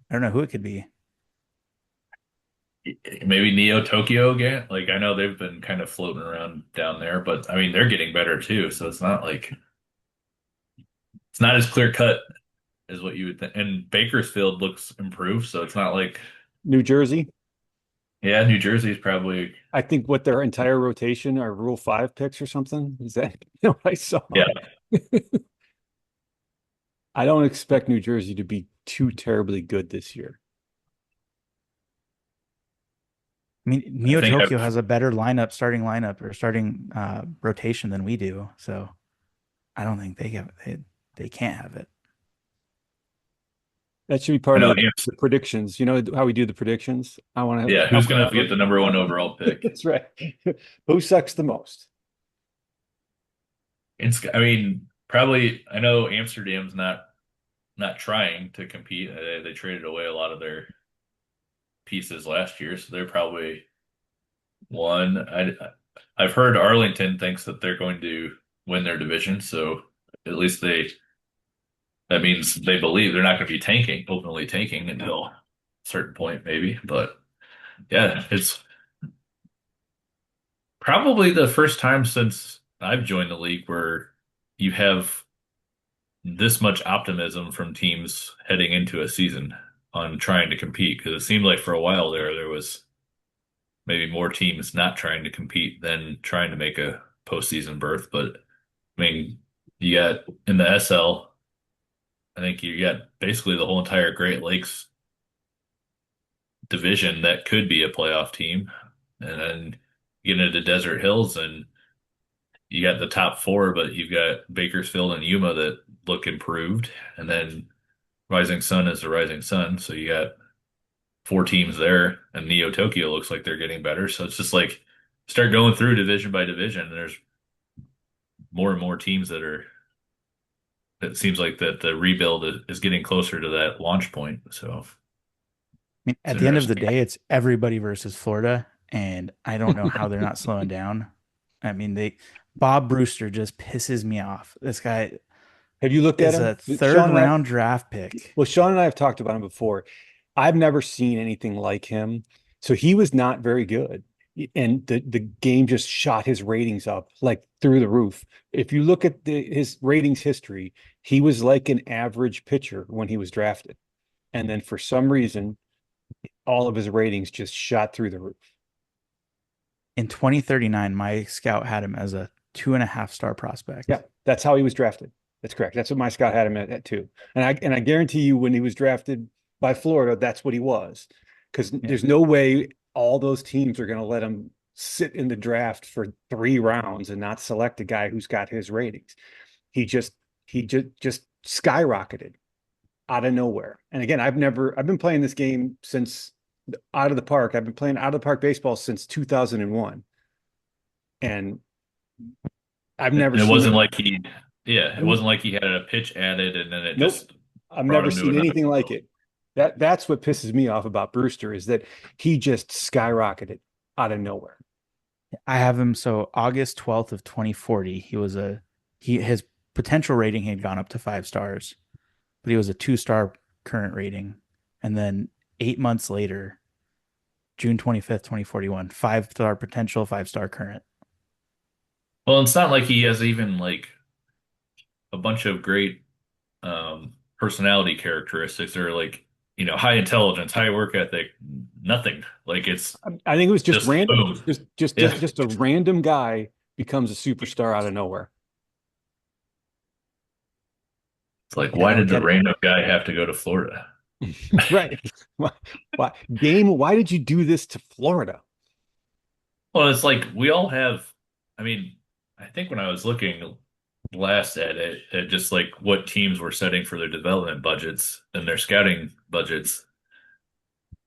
I don't know who it could be. Maybe Neo Tokyo again. Like I know they've been kind of floating around down there, but I mean they're getting better too. So it's not like it's not as clear cut as what you would think. And Bakersfield looks improved, so it's not like New Jersey, yeah, New Jersey's probably I think what their entire rotation are Rule 5 picks or something. Is that what I saw? yeah. I don't expect New Jersey to be too terribly good this year. I mean, I Neo think Tokyo I've has a better starting lineup or starting rotation than we do. So I don't think they can't have it. That should be I part know of the predictions. You know how we do the predictions? I want yeah, to. who's gonna get the number one overall pick? That's right. Who sucks the most? I mean, probably I know Amsterdam's not trying to compete. They traded away a lot of their pieces last year, so they're probably one. I've heard Arlington thinks that they're going to win their division, so at least that means they believe they're not going to be openly tanking until a certain point, maybe. But yeah, it's probably the first time since I've joined the league where you have this much optimism from teams heading into a season on trying to compete. Because it seemed like for a while there was maybe more teams not trying to compete than trying to make a postseason berth. But I mean, you got in the SL, I think you got basically the whole entire Great Lakes division that could be a playoff team. And then you get into Desert Hills and you got the top four, but you've got Bakersfield and Yuma that look improved. And then Rising Sun is the Rising Sun. So you got four teams there, and Neo Tokyo looks like they're getting better. So it's just like start going through division by division. And there's more and more teams that are. It seems like that the rebuild is getting closer to that launch point. So I mean, it's at the end of the interesting. day, it's everybody versus Florida, and I don't know how they're not slowing down. I mean, they Bob Brewster just pisses me off. This guy Have you looked at is him? a third Sean and I, round draft pick. well, Sean and I have talked about him before. I've never seen anything like him. So he was not very good. And the game just shot his ratings up like through the roof. If you look at his ratings history, he was like an average pitcher when he was drafted. And then for some reason, all of his ratings just shot through the roof. In 2039, my scout had him as a 2.5 star Yeah, prospect. that's how he was drafted. That's correct. That's what my scout had him at too. And I guarantee you when he was drafted by Florida, that's what he was. Because Yeah. there's no way all those teams are going to let him sit in the draft for 3 rounds and not select a guy who's got his ratings. He just skyrocketed out of nowhere. And again, I've been playing this game since out of the park. I've been playing out of the park baseball since 2001. And I've And never it seen wasn't it. like it I've, wasn't like he had a pitch added and then it nope. just I've brought never him to seen another anything like level. it. That's what pisses me off about Brewster is that he just skyrocketed out of nowhere. I have him so August 12th of 2040, his potential rating had gone up to 5 stars, but he was a 2 star current rating. And then 8 months later, June 25th, 2041, 5 star potential, 5 star current. Well, it's not like he has even like a bunch of great personality characteristics or like, high intelligence, high work ethic, nothing. Like it's I think it was just just random. boom. Yeah. Just a random guy becomes a superstar out of nowhere. It's like, Yeah, I why don't did the get it. random guy have to go to Florida? Right. Why did you do this to Florida? Well, it's like we all have, I mean, I think when I was looking last at it, at just like what teams were setting for their development budgets and their scouting budgets,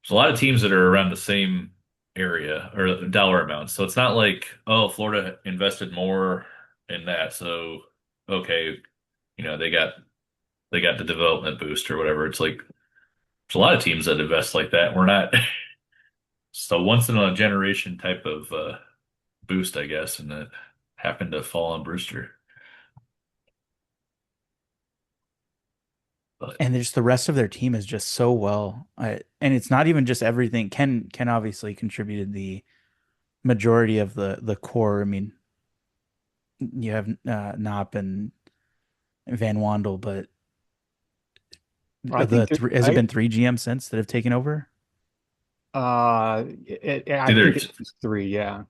there's a lot of teams that are around the same area or dollar amounts. So it's not like, oh, Florida invested more in that. So, okay, they got the development boost or whatever. It's like there's a lot of teams that invest like that. We're not so once in a generation type of boost, I guess, and it happened to fall on Brewster. But And just the rest of their team is just so well. And it's not even just everything. Ken obviously contributed the majority of the core. I mean, you have Knopp and Van Wandel, but I think there, has it been three GM since that have taken over? I either think it's 3. Yeah.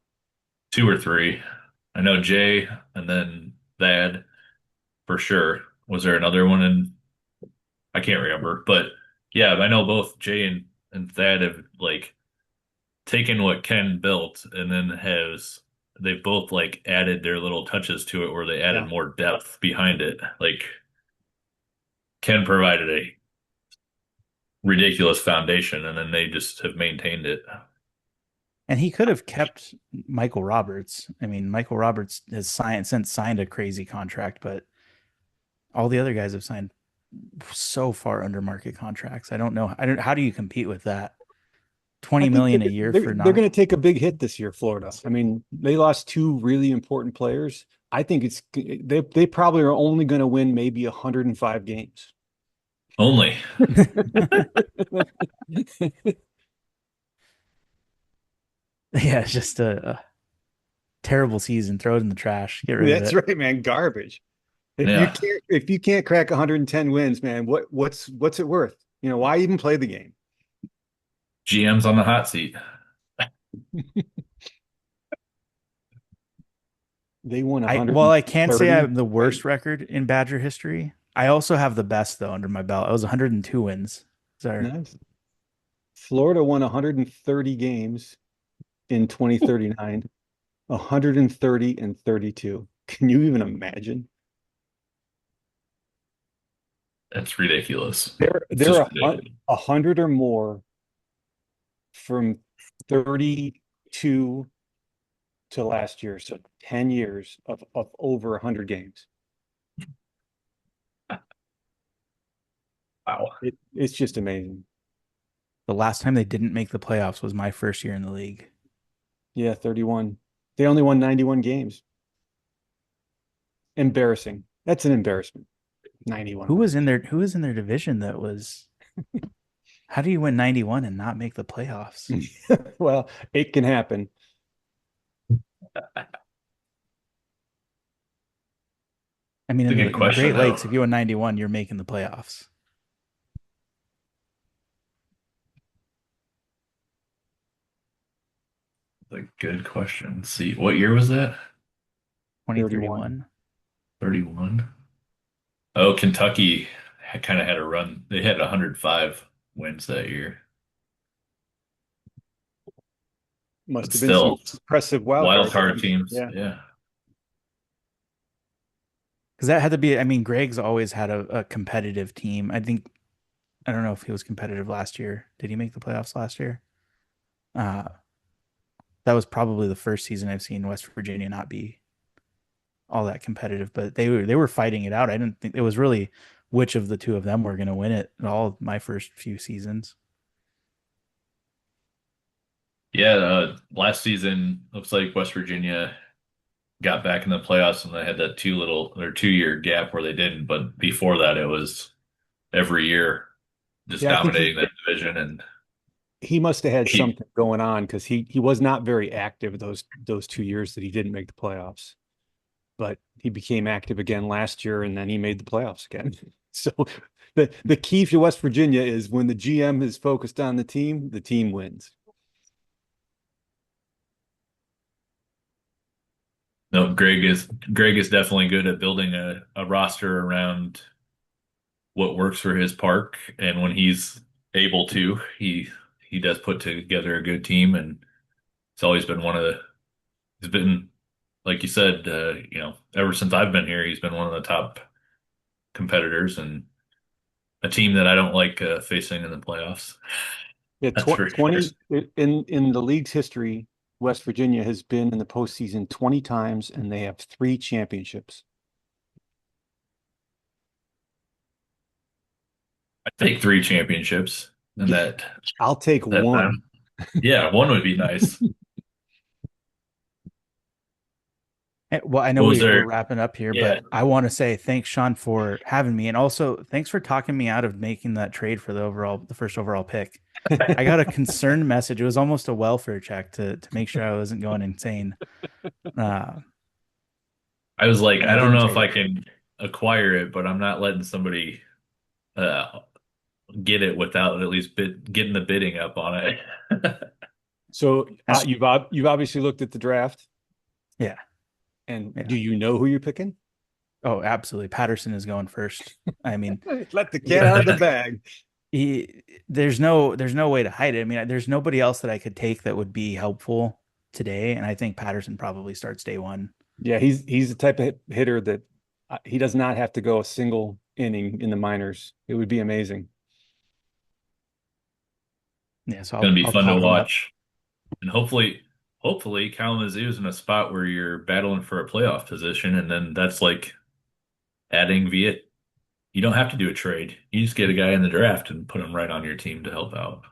two or three. I know Jay and then Thad for sure. Was there another one in? I can't remember, but yeah, I know both Jay and Thad have like taken what Ken built and then they both like added their little touches to it where they added Yeah. more depth behind it. Like Ken provided a ridiculous foundation and then they just have maintained it. And he could have kept Michael Roberts. I mean, Michael Roberts has since signed a crazy contract, but all the other guys have signed so far under market contracts. I don't know. How do you compete with that? I 20 think million a year for they're not. going to take a big hit this year, Florida. I mean, they lost 2 really important players. I think they probably are only going to win maybe 105 games. Only. Yeah, it's just a terrible season. Throw it in the trash. Get rid of That's it. right, man. Garbage. Yeah. If you can't crack 110 wins, man, what's it worth? Why even play the game? GM's on the hot seat. They won While I can't say I 130. have the worst record in Badger history, I also have the best though under my belt. I was 102 wins. Sorry. Nice. Florida won 130 games in 2039, 130 and 32. Can you even imagine? That's ridiculous. It's There just are ridiculous. 100 or more from 32 to last year, so 10 years of over 100 games. Wow. It's just amazing. The last time they didn't make the playoffs was my first year in the league. Yeah, 31. They only won 91 games. Embarrassing. That's an embarrassment. 91 Who was wins. in their Who was in their division that was how do you win 91 and not make the playoffs? Well, it can happen. I mean, It's a good in the question, Great Lakes, though. if you win 91, you're making the playoffs. It's a good question. Let's see, what year was that? 31. 2031. 31. Oh, Kentucky kind of had a run. They had 105 wins that year, Must but have been some still impressive wild wild card card teams. teams. Yeah. Yeah. Because that had to be, I mean, Greg's always had a competitive team. I think, I don't know if he was competitive last year. Did he make the playoffs last year? Uh, that was probably the first season I've seen West Virginia not be all that competitive, but they were fighting it out. I didn't think it was really which of the two of them were going to win it all of my first few seasons. Yeah, last season looks like West Virginia got back in the playoffs and they had that 2-year gap where they didn't. But before that, it was every year just Yeah, I think dominating that division. And he must have had he, something going on because he was not very active those 2 years that he didn't make the playoffs. But he became active again last year, and then he made the playoffs again. So the key for West Virginia is when the GM is focused on the team wins. no, Greg is definitely good at building a roster around what works for his park, and when he's able to, he does put together a good team, and it's always been one of the. He's been, like you said, ever since I've been here, he's been one of the top competitors and a team that I don't like facing in the playoffs. Yeah, That's for sure. 20 in the league's history, West Virginia has been in the postseason 20 times, and they have 3 championships. I take 3 championships in Yeah, I'll take that one. time. Yeah, one would be nice. Well, I know What was we're there? wrapping up here, Yeah, but I want to say thanks, Sean, for having me, and also thanks for talking me out of making that trade for the first overall pick. I got a concerned message. It was almost a welfare check to make sure I wasn't going insane. Uh, I was like, and I I don't didn't know if take I it. can acquire it, but I'm not letting somebody uh, get it without at least getting the bidding up on it. So Uh, you've obviously looked at the draft, yeah, and yeah. do you know who you're picking? Oh, absolutely. Patterson is going first. I mean, Let the cat out of the bag. there's no way to hide it. I mean, there's nobody else that I could take that would be helpful today, and I think Patterson probably starts day one. Yeah, he's the type of hitter that he does not have to go a single inning in the minors. It would be amazing. Yeah, so Going I'll to be I'll fun to talk him up. watch, and hopefully Kalamazoo is in a spot where you're battling for a playoff position, and then that's like adding via. You don't have to do a trade. You just get a guy in the draft and put him right on your team to help out.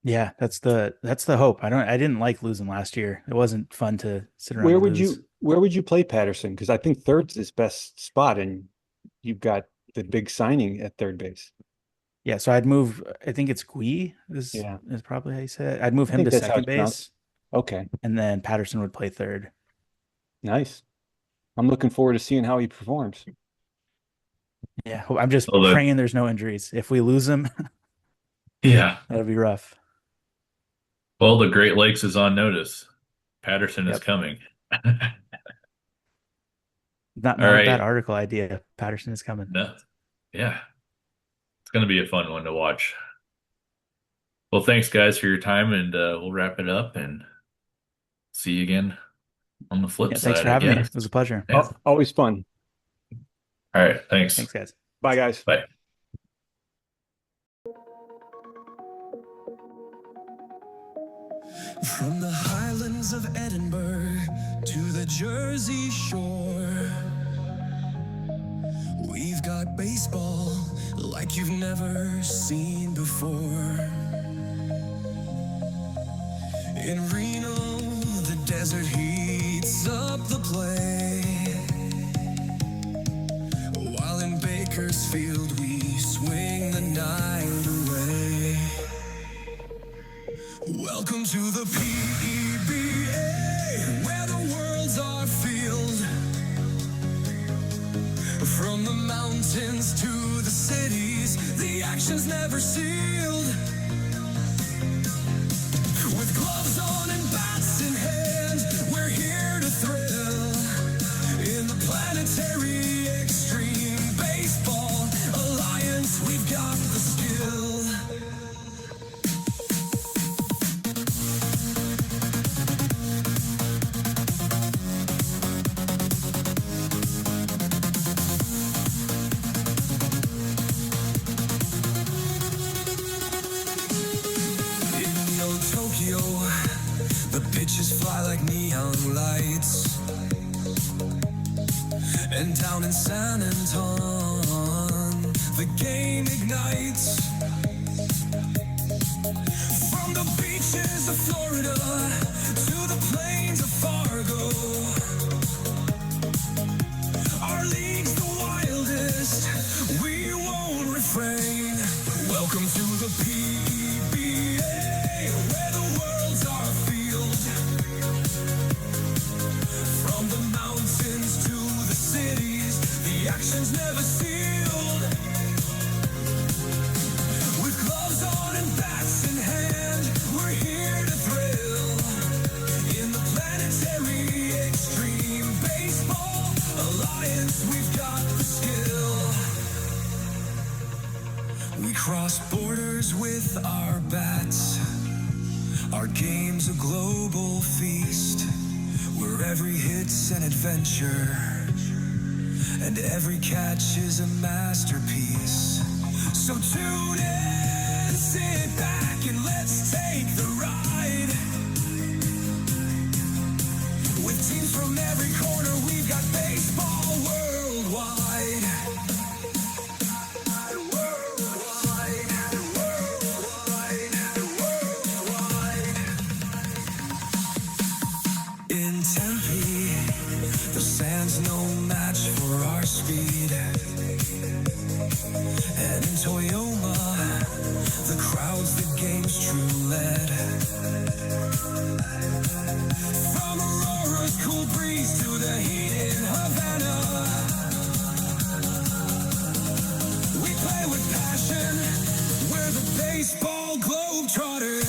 Yeah, that's the hope. I didn't like losing last year. It wasn't fun to sit around Where and would lose. you play Patterson? Because I think third's his best spot, and you've got the big signing at third base. Yeah, so I'd move. I think it's Gui Yeah, is probably how you say it. I'd move I him think to that's how second it's pronounced. base, Okay, and then Patterson would play third. nice. I'm looking forward to seeing how he performs. Yeah, I'm just Although, praying there's no injuries. If we lose him, yeah, that'll be rough. well, the Great Lakes is on notice. Patterson is Yep. coming. All Not a bad right. article idea. Patterson is coming. No, yeah, it's going to be a fun one to watch. Well, thanks guys for your time, and we'll wrap it up and see you again on the flip Yeah, thanks side, for I having me. guess. It was a pleasure. Yeah. Always fun. All right. Thanks. Thanks, guys. Bye, guys. Bye. From the highlands of Edinburgh to the Jersey Shore, we've got baseball like you've never seen before. In Reno, the desert heats up the play, while in Bakersfield we swing the night away. Welcome to the PEBA, where the world's our field. From the mountains to the cities, the action's never sealed. With gloves on and bats in hand, we're here to thrill. like neon lights. And down in San Antonio, the game ignites. From the beaches of Florida to the plains of Fargo, our league's the wildest, we won't refrain. Welcome to the PEBA, where the world's our field. From the mountains to the cities, the action's never sealed. With gloves on and bats in hand, we're here to thrill. In the planetary extreme baseball alliance, we've got the skill. We cross borders with our bats. Our game's a global feast, where every hit's an adventure and every catch is a masterpiece. So tune in, sit back, and let's take the ride. With teams from every corner, we've got baseball worldwide. Worldwide, worldwide, worldwide. In Tempe, the sand's no match for our speed. And in Toyoma, the crowd's the game's true lead. From Aurora's cool breeze to the heat in Havana, we play with passion, we're the baseball globetrotters.